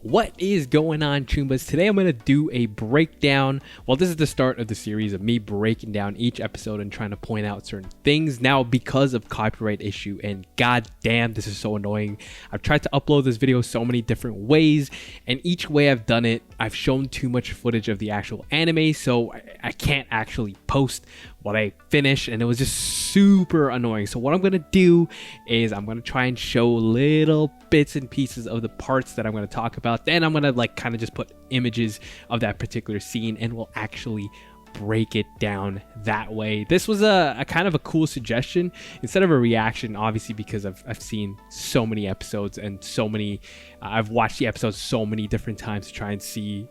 What is going on, Chumbas? Today I'm going to do a breakdown. Well, this is the start of the series of me breaking down each episode and trying to point out certain things. Now, because of copyright issue, and goddamn, this is so annoying. I've tried to upload this video so many different ways, and each way I've done it, I've shown too much footage of the actual anime, so I can't actually post what I finish, and it was just super annoying. So what I'm going to do is I'm going to try and show little bits and pieces of the parts that I'm going to talk about. Then I'm going to kind of just put images of that particular scene, and we'll actually break it down that way. This was a kind of a cool suggestion instead of a reaction, obviously, because I've seen so many episodes and so many I've watched the episodes so many different times to try and see,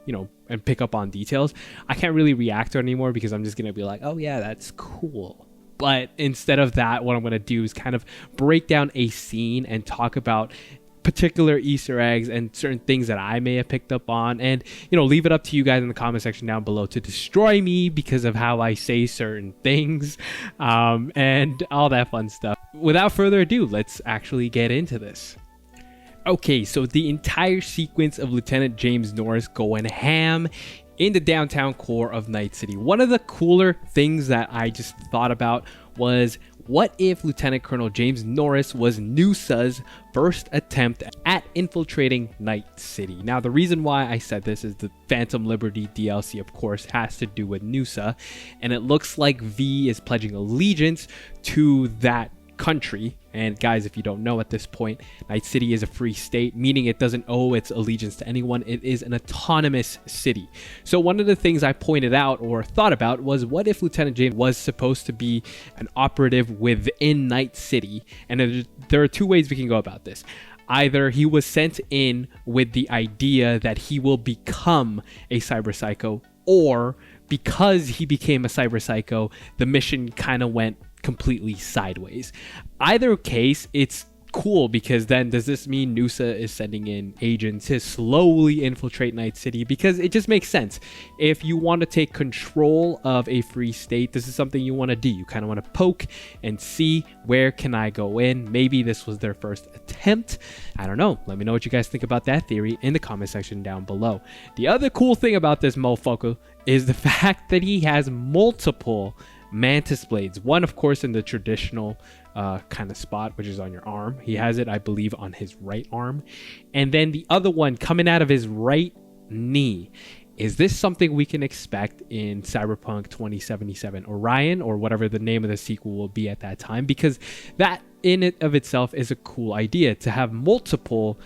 and pick up on details. I can't really react to it anymore because I'm just gonna be like, oh yeah, that's cool. But instead of that, what I'm gonna do is kind of break down a scene and talk about particular Easter eggs and certain things that I may have picked up on, and leave it up to you guys in the comment section down below to destroy me because of how I say certain things, and all that fun stuff. Without further ado, let's actually get into this. Okay, so the entire sequence of Lieutenant James Norris going ham in the downtown core of Night City. One of the cooler things that I just thought about was, what if Lieutenant Colonel James Norris was Noosa's first attempt at infiltrating Night City? Now, the reason why I said this is the Phantom Liberty DLC, of course, has to do with Noosa, and it looks like V is pledging allegiance to that country. And guys, if you don't know at this point, Night City is a free state, meaning it doesn't owe its allegiance to anyone. It is an autonomous city. So one of the things I pointed out or thought about was, what if Lieutenant James was supposed to be an operative within Night City? And there are two ways we can go about this. Either he was sent in with the idea that he will become a cyber psycho, or because he became a cyber psycho, the mission kind of went completely sideways. Either case, it's cool, because then does this mean Noosa is sending in agents to slowly infiltrate Night City? Because it just makes sense. If you want to take control of a free state, this is something you want to do. You kind of want to poke and see, where can I go in? Maybe this was their first attempt. I don't know. Let me know what you guys think about that theory in the comment section down below. The other cool thing about this motherfucker is the fact that he has multiple mantis blades. One, of course, in the traditional kind of spot, which is on your arm. He has it, I believe, on his right arm. And then the other one coming out of his right knee. Is this something we can expect in Cyberpunk 2077 Orion, or whatever the name of the sequel will be at that time? Because that in it of itself is a cool idea, to have multiple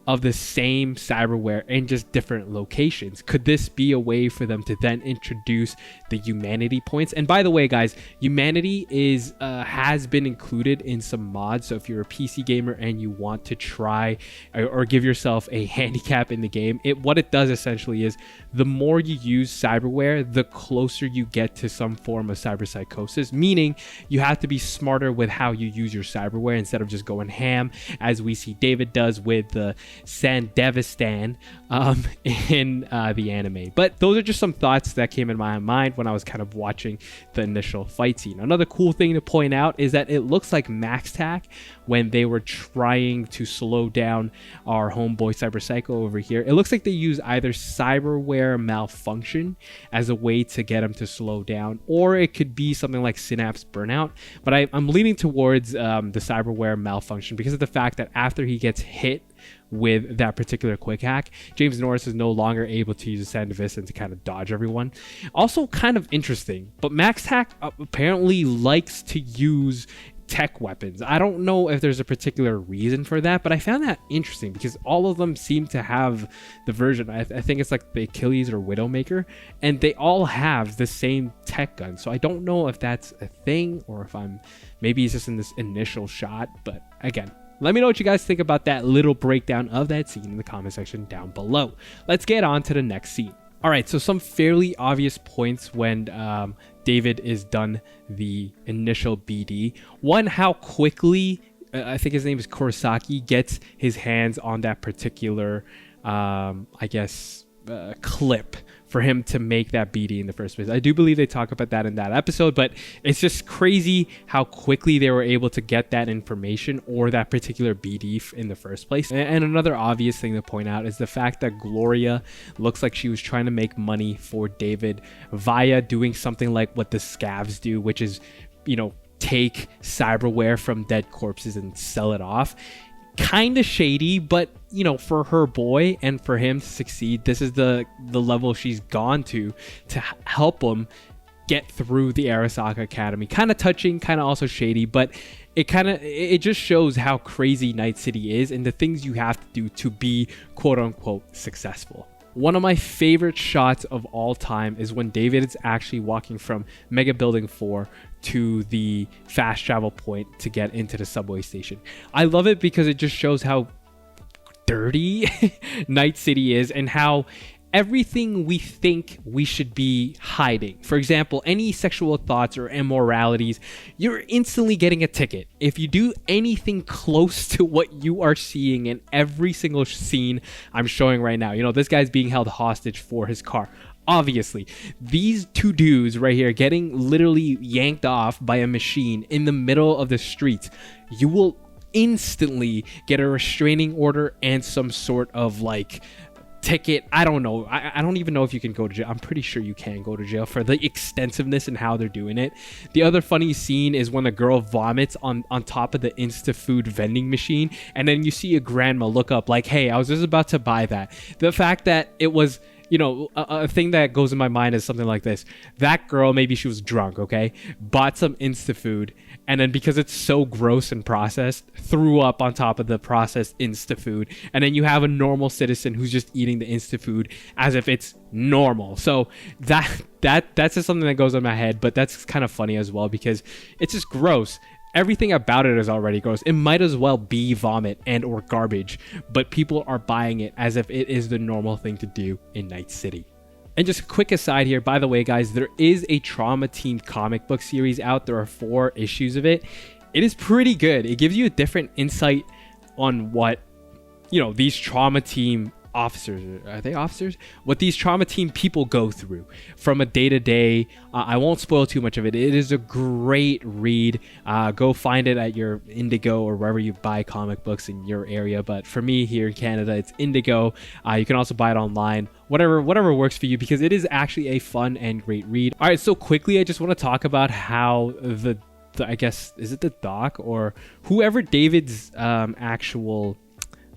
of the same cyberware in just different locations. Could this be a way for them to then introduce the humanity points? And by the way, guys, humanity is has been included in some mods. So if you're a PC gamer and you want to try or give yourself a handicap in the game, what it does essentially is, the more you use cyberware, the closer you get to some form of cyber psychosis, meaning you have to be smarter with how you use your cyberware instead of just going ham, as we see David does with the Sandevistan in the anime. But those are just some thoughts that came in my mind when I was kind of watching the initial fight scene. Another cool thing to point out is that it looks like MaxTac, when they were trying to slow down our homeboy Cyber Psycho over here, it looks like they use either cyberware malfunction as a way to get him to slow down, or it could be something like Synapse burnout. But I'm leaning towards the cyberware malfunction, because of the fact that after he gets hit with that particular quick hack, James Norris is no longer able to use a Sandevistan to kind of dodge everyone. Also kind of interesting, but MaxTac apparently likes to use tech weapons. I don't know if there's a particular reason for that, but I found that interesting because all of them seem to have the version. I think it's like the Achilles or Widowmaker, and they all have the same tech gun. So I don't know if that's a thing, or if maybe it's just in this initial shot. But again, let me know what you guys think about that little breakdown of that scene in the comment section down below. Let's get on to the next scene. All right, so some fairly obvious points when David is done the initial BD. One, how quickly, I think his name is Kurosaki, gets his hands on that particular, I guess, clip for him to make that BD in the first place. I do believe they talk about that in that episode, but it's just crazy how quickly they were able to get that information or that particular BD in the first place. And another obvious thing to point out is the fact that Gloria looks like she was trying to make money for David via doing something like what the scavs do, which is, take cyberware from dead corpses and sell it off. Kind of shady, but for her boy and for him to succeed, this is the level she's gone to help him get through the Arasaka Academy. Kind of touching, kind of also shady, but it just shows how crazy Night City is and the things you have to do to be quote unquote successful. One of my favorite shots of all time is when David is actually walking from Mega Building 4 to the fast travel point to get into the subway station. I love it because it just shows how dirty Night City is and how everything we think we should be hiding. For example, any sexual thoughts or immoralities, you're instantly getting a ticket. If you do anything close to what you are seeing in every single scene I'm showing right now, this guy's being held hostage for his car. Obviously, these two dudes right here getting literally yanked off by a machine in the middle of the streets, you will instantly get a restraining order and some sort of ticket. I don't know. I don't even know if you can go to jail. I'm pretty sure you can go to jail for the extensiveness and how they're doing it. The other funny scene is when a girl vomits on top of the Insta-food vending machine, and then you see a grandma look up like, hey, I was just about to buy that. The fact that it was a thing that goes in my mind is something like this. That girl, maybe she was drunk, okay? Bought some Insta-food, and then because it's so gross and processed, threw up on top of the processed Insta-food. And then you have a normal citizen who's just eating the Insta-food as if it's normal. So that's just something that goes in my head, but that's kind of funny as well because it's just gross. Everything about it is already gross. It might as well be vomit and or garbage, but people are buying it as if it is the normal thing to do in Night City. And just a quick aside here, by the way, guys, there is a trauma-themed comic book series out. There are 4 issues of it. It is pretty good. It gives you a different insight on what, these trauma team officers, are they officers? What these trauma team people go through from a day-to-day. I won't spoil too much of it. It is a great read. Go find it at your Indigo or wherever you buy comic books in your area. But for me here in Canada, it's Indigo. You can also buy it online. Whatever works for you, because it is actually a fun and great read. All right, so quickly, I just want to talk about how the I guess, is it the doc or whoever David's actual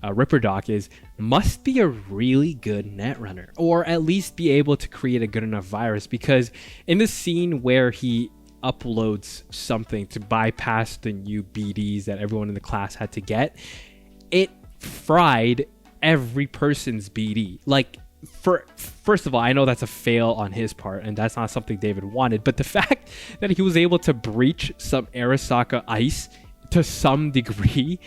Ripper Doc is, must be a really good netrunner, or at least be able to create a good enough virus, because in the scene where he uploads something to bypass the new BDs that everyone in the class had to get, it fried every person's BD. First of all, I know that's a fail on his part, and that's not something David wanted, but the fact that he was able to breach some Arasaka ice to some degree,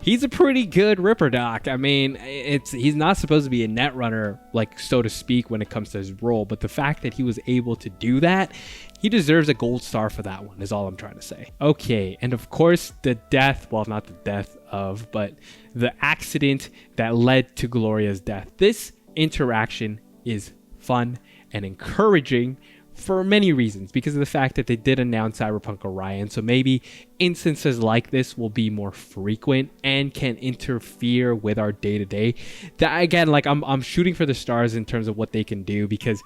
he's a pretty good Ripper Doc. I mean, he's not supposed to be a netrunner, so to speak, when it comes to his role, but the fact that he was able to do that, he deserves a gold star for that one, is all I'm trying to say. Okay, and of course, the death, well, not the death of, but the accident that led to Gloria's death. This interaction is fun and encouraging for many reasons, because of the fact that they did announce Cyberpunk Orion, so maybe instances like this will be more frequent and can interfere with our day-to-day. That again, I'm shooting for the stars in terms of what they can do, because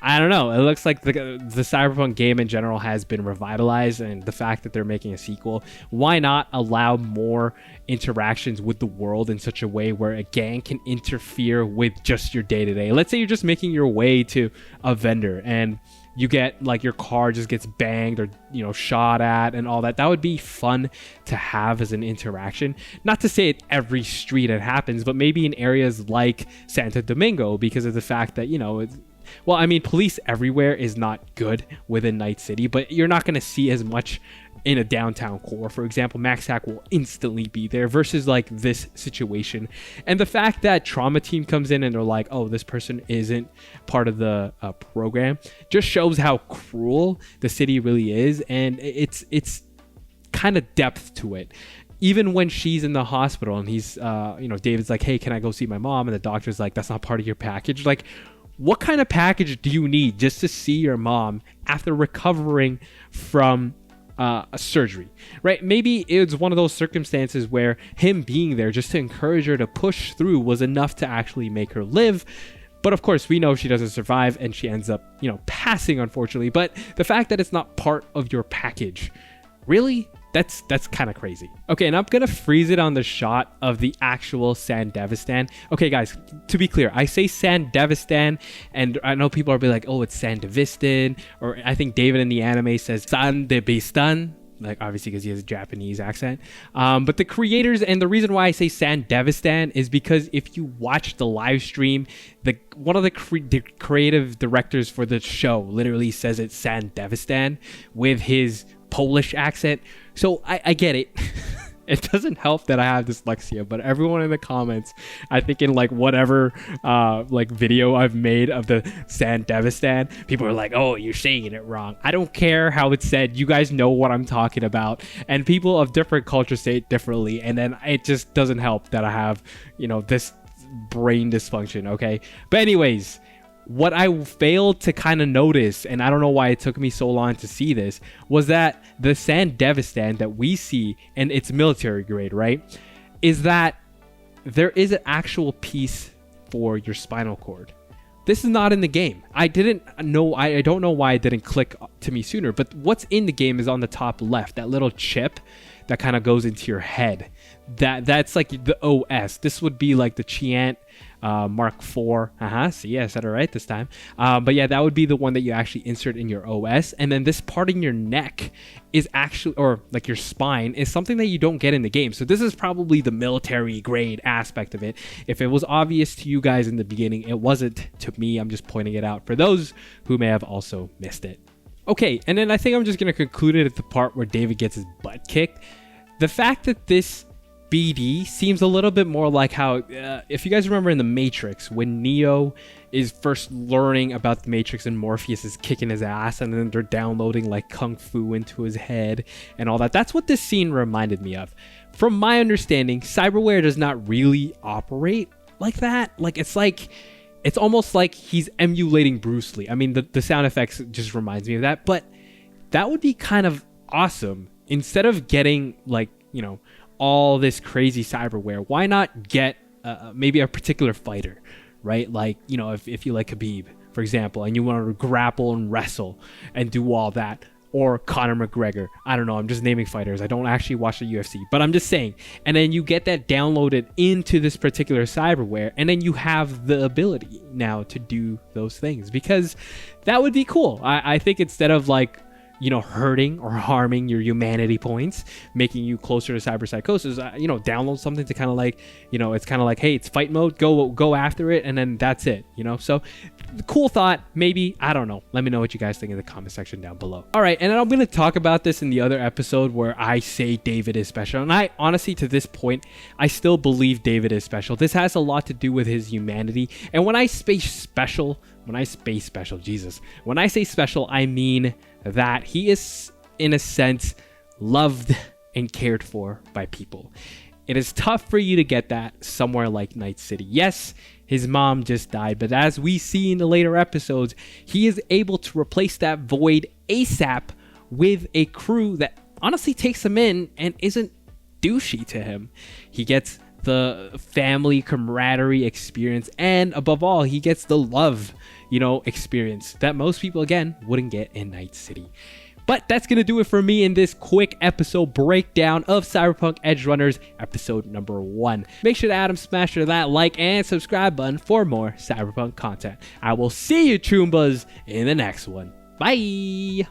I don't know, it looks like the Cyberpunk game in general has been revitalized, and the fact that they're making a sequel, why not allow more interactions with the world in such a way where a gang can interfere with just your day-to-day. Let's say you're just making your way to a vendor and you get your car just gets banged or shot at and all that. That would be fun to have as an interaction. Not to say at every street it happens, but maybe in areas like Santo Domingo, because of the fact that well, I mean, police everywhere is not good within Night City, but you're not going to see as much in a downtown core. For example, Max Hack will instantly be there versus this situation. And the fact that Trauma Team comes in and they're like, oh, this person isn't part of the program, just shows how cruel the city really is. And it's kind of depth to it. even when she's in the hospital and he's, David's like, hey, can I go see my mom? And the doctor's like, that's not part of your package. Like, what kind of package do you need just to see your mom after recovering from a surgery, right? Maybe it's one of those circumstances where him being there just to encourage her to push through was enough to actually make her live. But of course, we know she doesn't survive and she ends up, passing, unfortunately. But the fact that it's not part of your package, really? That's kind of crazy. Okay, and I'm going to freeze it on the shot of the actual Sandevistan. Okay, guys, to be clear, I say Sandevistan, and I know people are be like, oh, it's Sandevistan, or I think David in the anime says Sandevistan, like obviously because he has a Japanese accent. But the creators, and the reason why I say Sandevistan is because if you watch the live stream, one of the creative directors for the show literally says it's Sandevistan with his Polish accent. So I get it. It doesn't help that I have dyslexia, but everyone in the comments, I think in like whatever video I've made of the Sandevistan, people are like, oh, you're saying it wrong. I don't care how it's said. You guys know what I'm talking about. And people of different cultures say it differently. And then it just doesn't help that I have, this brain dysfunction. Okay. But anyways, what I failed to kind of notice, and I don't know why it took me so long to see this, was that the Sandevistan that we see, and it's military grade, right, is that there is an actual piece for your spinal cord. This is not in the game. I don't know why it didn't click to me sooner, but what's in the game is on the top left, that little chip that kind of goes into your head. That's like the OS. This would be like the Chiant Mark IV. See, I said it right this time. But yeah, that would be the one that you actually insert in your OS. And then this part in your neck is actually, or like your spine, is something that you don't get in the game. So this is probably the military grade aspect of it. If it was obvious to you guys in the beginning, it wasn't to me. I'm just pointing it out for those who may have also missed it. Okay, and then I think I'm just going to conclude it at the part where David gets his butt kicked. The fact that this BD seems a little bit more like how, if you guys remember in The Matrix, when Neo is first learning about the Matrix and Morpheus is kicking his ass and then they're downloading like Kung Fu into his head and all that. That's what this scene reminded me of. From my understanding, cyberware does not really operate like that. It's almost like he's emulating Bruce Lee. I mean, the sound effects just reminds me of that, but that would be kind of awesome. Instead of getting all this crazy cyberware, why not get maybe a particular fighter, right? Like, if you like Khabib, for example, and you want to grapple and wrestle and do all that, or Conor McGregor. I don't know. I'm just naming fighters. I don't actually watch the UFC, but I'm just saying. And then you get that downloaded into this particular cyberware, and then you have the ability now to do those things, because that would be cool. I think instead of hurting or harming your humanity points, making you closer to cyberpsychosis, download something to kind of it's kind of like, hey, it's fight mode, go after it, and then that's it, So cool thought, maybe, I don't know. Let me know what you guys think in the comment section down below. All right, and then I'm going to talk about this in the other episode where I say David is special, and I honestly, to this point, I still believe David is special. This has a lot to do with his humanity, and when I say special, Jesus, when I say special, I mean that he is, in a sense, loved and cared for by people. It is tough for you to get that somewhere like Night City. Yes, his mom just died, but as we see in the later episodes, he is able to replace that void ASAP with a crew that honestly takes him in and isn't douchey to him. He gets the family camaraderie experience, and above all, he gets the love, experience that most people, again, wouldn't get in Night City. But that's going to do it for me in this quick episode breakdown of Cyberpunk Edgerunners episode number 1. Make sure to smash that like and subscribe button for more Cyberpunk content. I will see you, Choombas, in the next one. Bye!